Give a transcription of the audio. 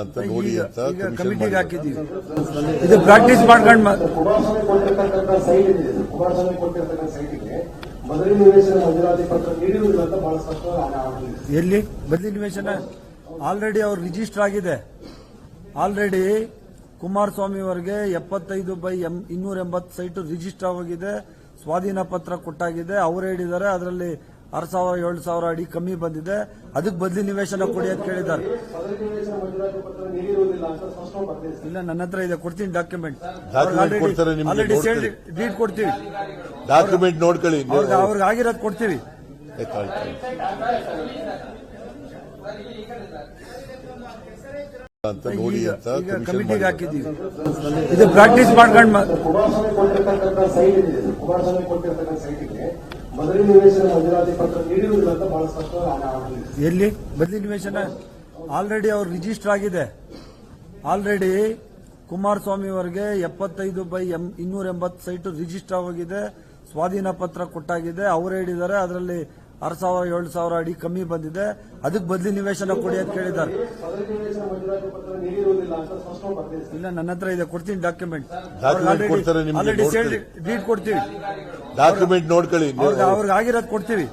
ಅಂತ ನೋಡಿ ಅಂತ ಕಮಿಟಿಗೆ ಹಾಕಿದ್ದೀವಿ. ಇದು ಪ್ರಾಕ್ಟೀಸ್ ಮಾಡ್ಕೊಂಡು ಎಲ್ಲಿ ಬದಲಿ ನಿವೇಶನ ಆಲ್ರೆಡಿ ಅವ್ರು ರಿಜಿಸ್ಟರ್ ಆಗಿದೆ. ಆಲ್ರೆಡಿ ಕುಮಾರಸ್ವಾಮಿ ಅವರಿಗೆ 75/280 ಸೈಟ್ ರಿಜಿಸ್ಟರ್ ಆಗಿದೆ. ಸ್ವಾಧೀನ ಪತ್ರ ಕೊಟ್ಟಾಗಿದೆ. ಅವರು ಹೇಳಿದ್ದಾರೆ ಅದರಲ್ಲಿ 6,000-7,000 ಅಡಿ ಕಮ್ಮಿ ಬಂದಿದೆ. ಅದಕ್ಕೆ ಬದಲಿ ನಿವೇಶನ ಕೊಡಿ ಅಂತ ಕೇಳಿದ್ದಾರೆ. ಇಲ್ಲ, ನನ್ನ ಹತ್ರ ಇದೆ, ಕೊಡ್ತೀನಿ ಡಾಕ್ಯುಮೆಂಟ್. ಆಲ್ರೆಡಿ ಸೇಲ್ ಡೀಡ್ ಕೊಡ್ತೀವಿ. ಡಾಕ್ಯುಮೆಂಟ್ ನೋಡ್ಕೊಳ್ಳಿ. ಅವ್ರಿಗೆ ಆಗಿರೋದು ಕೊಡ್ತೀವಿ. ಅಂತ ನೋಡಿ ಅಂತ ಕಮಿಟಿಗೆ ಹಾಕಿದ್ದೀವಿ. ಇದು ಪ್ರಾಕ್ಟೀಸ್ ಮಾಡ್ಕೊಂಡು ಎಲ್ಲಿ ಬದಲಿ ನಿವೇಶನ ಆಲ್ರೆಡಿ ಅವ್ರು ರಿಜಿಸ್ಟರ್ ಆಗಿದೆ. ಆಲ್ರೆಡಿ ಕುಮಾರಸ್ವಾಮಿ ಅವರಿಗೆ 75/280 ಸೈಟ್ ರಿಜಿಸ್ಟರ್ ಆಗಿದೆ. ಸ್ವಾಧೀನ ಪತ್ರ ಕೊಟ್ಟಾಗಿದೆ. ಅವರು ಹೇಳಿದ್ದಾರೆ ಅದರಲ್ಲಿ 6,000-7,000 ಅಡಿ ಕಮ್ಮಿ ಬಂದಿದೆ. ಅದಕ್ಕೆ ಬದಲಿ ನಿವೇಶನ ಕೊಡಿ ಅಂತ ಕೇಳಿದ್ದಾರೆ. ಇಲ್ಲ, ನನ್ನ ಹತ್ರ ಇದೆ, ಕೊಡ್ತೀನಿ ಡಾಕ್ಯುಮೆಂಟ್. ಆಲ್ರೆಡಿ ಸೇಲ್ ಡೀಡ್ ಕೊಡ್ತೀವಿ. ಡಾಕ್ಯುಮೆಂಟ್ ನೋಡ್ಕೊಳ್ಳಿ. ಅವ್ರಿಗೆ ಆಗಿರೋದು ಕೊಡ್ತೀವಿ.